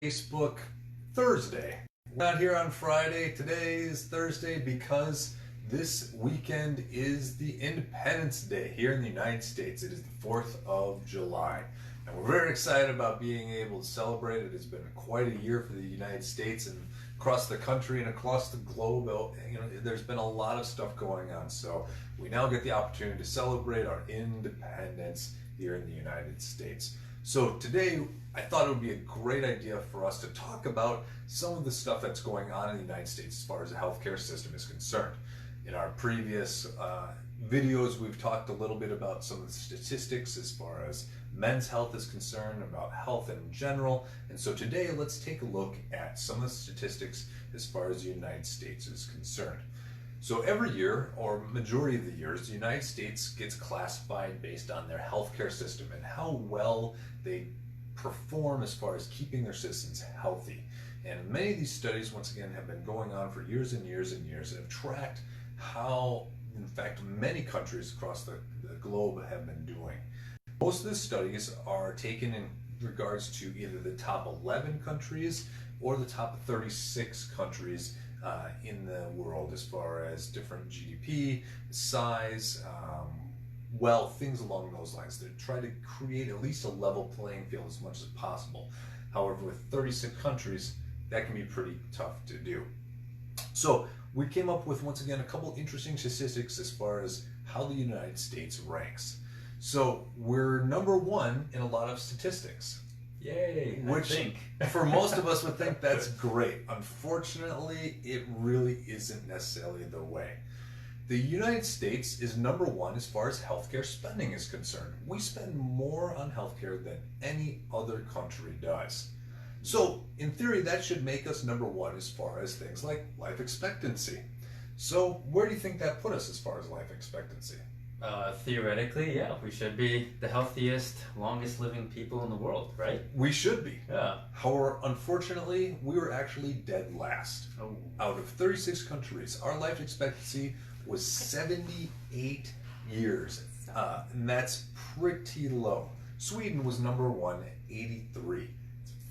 Facebook Thursday. We're not here on Friday. Today is Thursday because this weekend is the Independence Day here in the United States. It is the 4th of July. And we're very excited about being able to celebrate. It has been quite a year for the United States and across the country and across the globe. There's been a lot of stuff going on. So we now get the opportunity to celebrate our independence here in the United States. So today, I thought it would be a great idea for us to talk about some of the stuff that's going on in the United States as far as the healthcare system is concerned. In our previous videos, we've talked a little bit about some of the statistics as far as men's health is concerned, about health in general. And so today, let's take a look at some of the statistics as far as the United States is concerned. So every year, or majority of the years, the United States gets classified based on their healthcare system and how well they perform as far as keeping their citizens healthy. And many of these studies, once again, have been going on for years and years and years and have tracked how, in fact, many countries across the globe have been doing. Most of the studies are taken in regards to either the top 11 countries or the top 36 countries in the world as far as different GDP, size, wealth, things along those lines. They try to create at least a level playing field as much as possible. However, with 36 countries, that can be pretty tough to do. So we came up with, once again, a couple interesting statistics as far as how the United States ranks. So we're number one in a lot of statistics. Yay, which for most of us would think that's great. Unfortunately, it really isn't necessarily the way. The United States is number one as far as healthcare spending is concerned. We spend more on healthcare than any other country does. So in theory, that should make us number one as far as things like life expectancy. So where do you think that put us as far as life expectancy? Theoretically, yeah, we should be the healthiest, longest living people in the world, right? We should be. Yeah. However, unfortunately, we were actually dead last. Oh. Out of 36 countries, our life expectancy was 78 years, and that's pretty low. Sweden was number one at 83.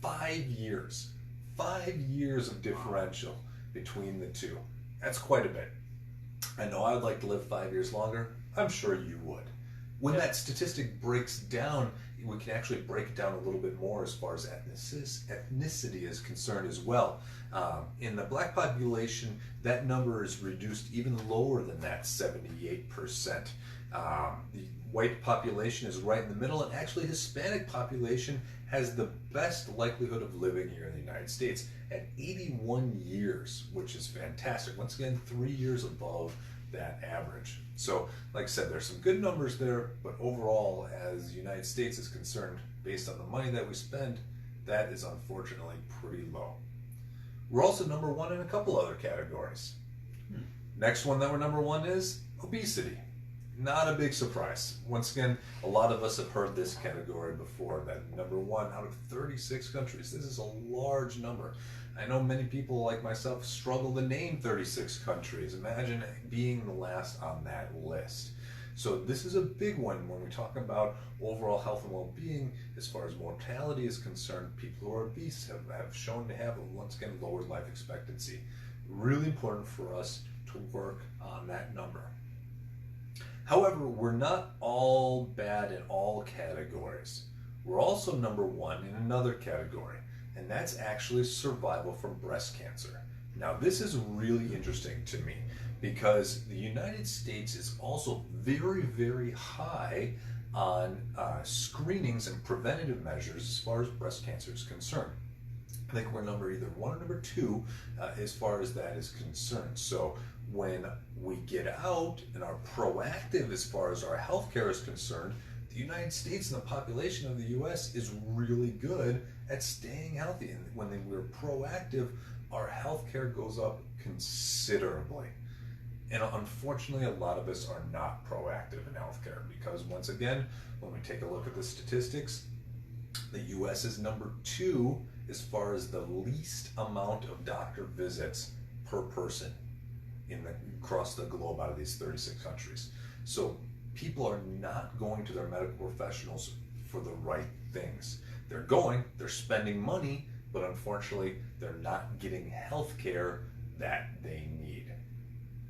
5 years. 5 years of differential between the two. That's quite a bit. I know I'd like to live 5 years longer. I'm sure you would. When that statistic breaks down, we can actually break it down a little bit more as far as ethnicity is concerned as well. In the black population, that number is reduced even lower than that, 78%. The white population is right in the middle, and actually Hispanic population has the best likelihood of living here in the United States at 81 years, which is fantastic. Once again, 3 years above that average. So, like I said, there's some good numbers there, but overall, as the United States is concerned, based on the money that we spend, that is unfortunately pretty low. We're also number one in a couple other categories. Next one that we're number one is obesity. Not a big surprise. Once again, a lot of us have heard this category before, that number one out of 36 countries. This is a large number. I know many people like myself struggle to name 36 countries. Imagine being the last on that list. So this is a big one when we talk about overall health and well-being. As far as mortality is concerned, people who are obese have shown to have, once again, lowered life expectancy. Really important for us to work on that number. However, we're not all bad in all categories. We're also number one in another category, and that's actually survival from breast cancer. Now, this is really interesting to me because the United States is also very, very high on screenings and preventative measures as far as breast cancer is concerned. I think we're number either one or number two as far as that is concerned. So when we get out and are proactive as far as our healthcare is concerned, the United States and the population of the U.S. is really good at staying healthy. And when we're proactive, our healthcare goes up considerably. And unfortunately, a lot of us are not proactive in healthcare because, once again, when we take a look at the statistics, the U.S. is number two as far as the least amount of doctor visits per person across the globe out of these 36 countries. So people are not going to their medical professionals for the right things. They're spending money, but unfortunately, they're not getting health care that they need.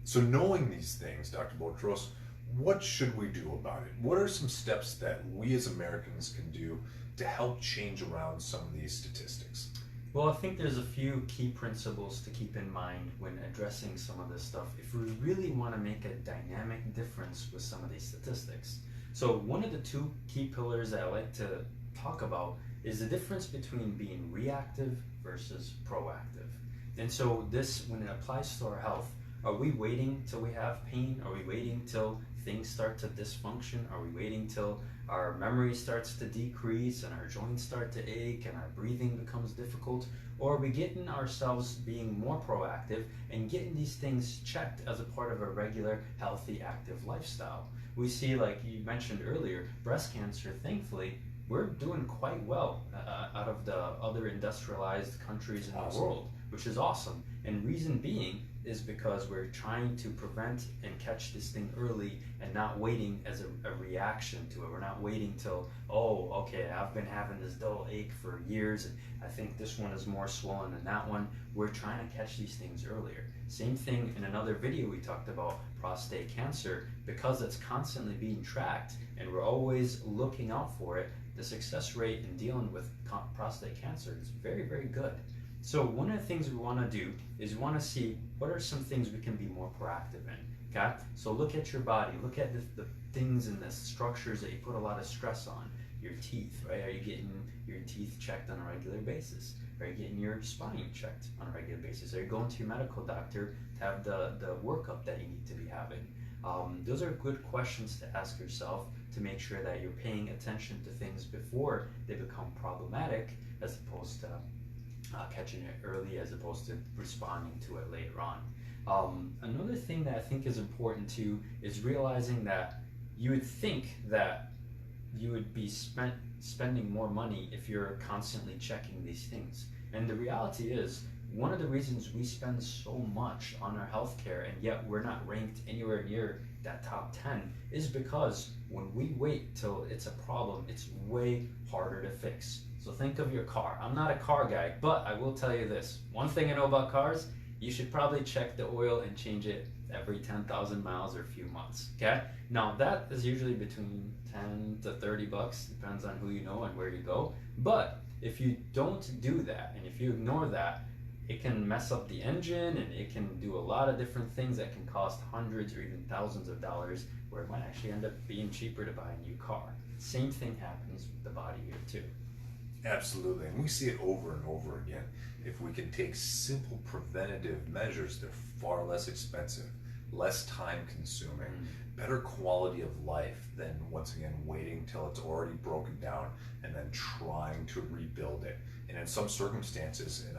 So knowing these things, Dr. Botros, what should we do about it? What are some steps that we as Americans can do to help change around some of these statistics? Well, I think there's a few key principles to keep in mind when addressing some of this stuff if we really want to make a dynamic difference with some of these statistics. So one of the two key pillars that I like to talk about is the difference between being reactive versus proactive. And so this, when it applies to our health, are we waiting till we have pain? Are we waiting till things start to dysfunction? Are we waiting till our memory starts to decrease and our joints start to ache and our breathing becomes difficult? Or are we getting ourselves being more proactive and getting these things checked as a part of a regular, healthy, active lifestyle? We see, like you mentioned earlier, breast cancer, thankfully, we're doing quite well out of the other industrialized countries in the world, which is awesome. And reason being is because we're trying to prevent and catch this thing early and not waiting as a reaction to it. We're not waiting till, oh, okay, I've been having this dull ache for years and I think this one is more swollen than that one. We're trying to catch these things earlier. Same thing in another video we talked about prostate cancer. Because it's constantly being tracked and we're always looking out for it, the success rate in dealing with prostate cancer is very, very good. So one of the things we want to do is we want to see what are some things we can be more proactive in, okay? So look at your body, look at the things and the structures that you put a lot of stress on. Your teeth, right? Are you getting your teeth checked on a regular basis? Are you getting your spine checked on a regular basis? Are you going to your medical doctor to have the workup that you need to be having? Those are good questions to ask yourself to make sure that you're paying attention to things before they become problematic, as opposed to catching it early as opposed to responding to it later on. Another thing that I think is important too is realizing that you would think that you would be spending more money if you're constantly checking these things. And the reality is, one of the reasons we spend so much on our healthcare and yet we're not ranked anywhere near that top 10 is because when we wait till it's a problem, it's way harder to fix. So think of your car. I'm not a car guy, but I will tell you this. One thing I know about cars, you should probably check the oil and change it every 10,000 miles or a few months, okay? Now that is usually between 10 to 30 bucks, depends on who you know and where you go. But if you don't do that, and if you ignore that, it can mess up the engine and it can do a lot of different things that can cost hundreds or even thousands of dollars, where it might actually end up being cheaper to buy a new car. Same thing happens with the body here too. Absolutely, and we see it over and over again. If we can take simple preventative measures, they're far less expensive, less time consuming, better quality of life than, once again, waiting till it's already broken down and then trying to rebuild it. And in some circumstances, and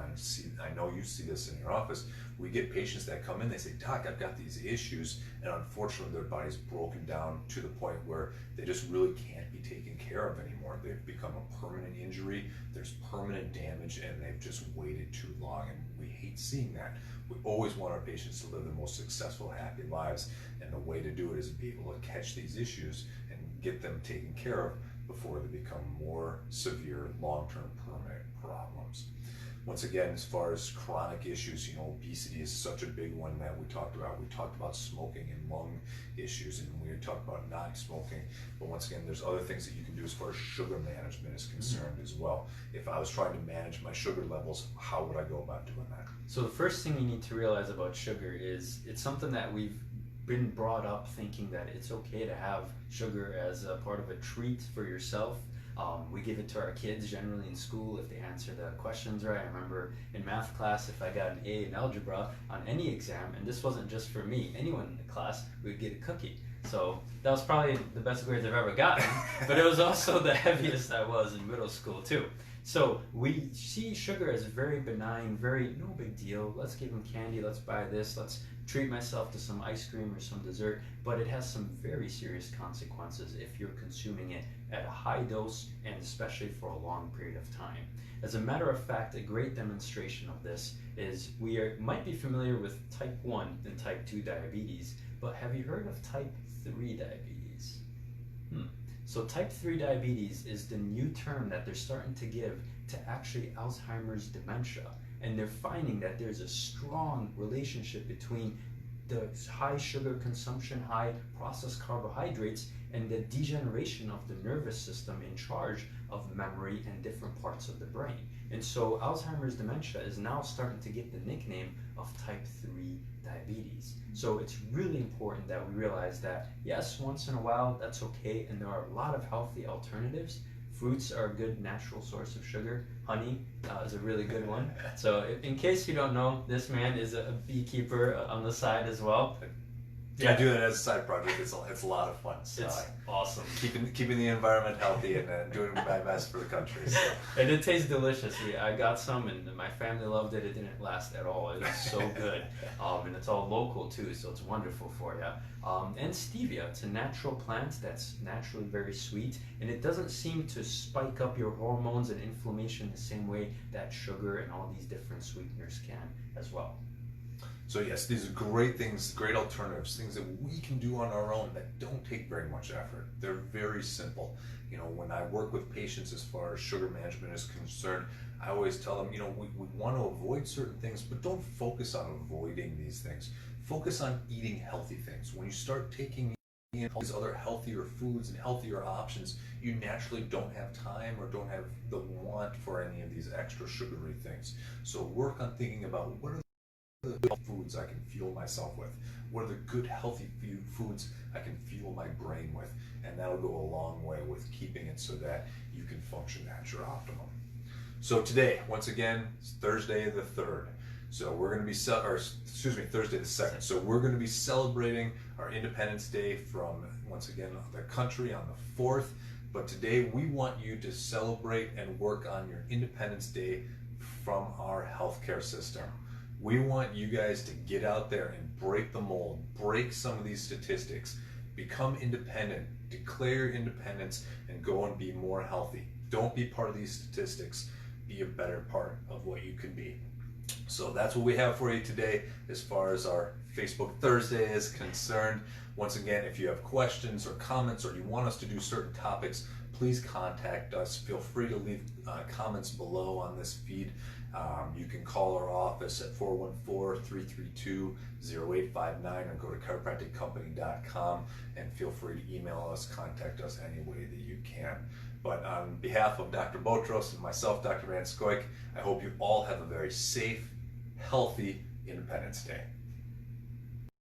I know you see this in your office, we get patients that come in, they say, Doc, I've got these issues, and unfortunately their body's broken down to the point where they just really can't be taken care of anymore. They've become a permanent injury, there's permanent damage, and they've just waited too long, and we hate seeing that. We always want our patients to live the most successful, happy lives, and the way to do it is be able to catch these issues and get them taken care of before they become more severe, long-term, permanent problems. Once again, as far as chronic issues, obesity is such a big one that we talked about. We talked about smoking and lung issues, and we talked about not smoking. But once again, there's other things that you can do as far as sugar management is concerned as well. If I was trying to manage my sugar levels, how would I go about doing that? So the first thing you need to realize about sugar is it's something that we've been brought up thinking that it's okay to have sugar as a part of a treat for yourself. We give it to our kids generally in school if they answer the questions right. I remember in math class, if I got an A in algebra on any exam, and this wasn't just for me, anyone in the class, we'd get a cookie. So that was probably the best grades I've ever gotten, but it was also the heaviest I was in middle school too. So we see sugar as very benign, very no big deal. Let's give them candy, let's buy this, let's treat myself to some ice cream or some dessert, but it has some very serious consequences if you're consuming it at a high dose and especially for a long period of time. As a matter of fact, a great demonstration of this is might be familiar with type 1 and type 2 diabetes, but have you heard of type 3 diabetes? So type 3 diabetes is the new term that they're starting to give to actually Alzheimer's dementia. And they're finding that there's a strong relationship between the high sugar consumption, high processed carbohydrates, and the degeneration of the nervous system in charge of memory and different parts of the brain. And so Alzheimer's dementia is now starting to get the nickname of type 3 diabetes. So it's really important that we realize that, yes, once in a while, that's okay, and there are a lot of healthy alternatives. Fruits are a good natural source of sugar. Honey is a really good one. So in case you don't know, this man is a beekeeper on the side as well. Yeah, I do that as a side project. It's a lot of fun. So it's awesome. Keeping the environment healthy and doing my best for the country. So. And it tastes delicious. I got some, and my family loved it. It didn't last at all. It was so good, and it's all local too, so it's wonderful for you. And stevia, it's a natural plant that's naturally very sweet, and it doesn't seem to spike up your hormones and inflammation the same way that sugar and all these different sweeteners can as well. So yes, these are great things, great alternatives, things that we can do on our own that don't take very much effort. They're very simple. You know, when I work with patients as far as sugar management is concerned, I always tell them, you know, we want to avoid certain things, but don't focus on avoiding these things. Focus on eating healthy things. When you start taking in all these other healthier foods and healthier options, you naturally don't have time or don't have the want for any of these extra sugary things. So work on thinking about what are the good foods I can fuel myself with? What are the good healthy foods I can fuel my brain with? And that'll go a long way with keeping it so that you can function at your optimum. So today, once again, it's Thursday the 3rd. So we're going to be, Thursday the 2nd. So we're going to be celebrating our Independence Day from, once again, the country on the 4th. But today we want you to celebrate and work on your Independence Day from our healthcare system. We want you guys to get out there and break the mold, break some of these statistics, become independent, declare your independence, and go and be more healthy. Don't be part of these statistics. Be a better part of what you can be. So that's what we have for you today as far as our Facebook Thursday is concerned. Once again, if you have questions or comments or you want us to do certain topics, please contact us. Feel free to leave comments below on this feed. You can call our office at 414-332-0859 or go to chiropracticcompany.com and feel free to email us, contact us any way that you can. But on behalf of Dr. Botros and myself, Dr. Scoyk, I hope you all have a very safe, healthy Independence Day.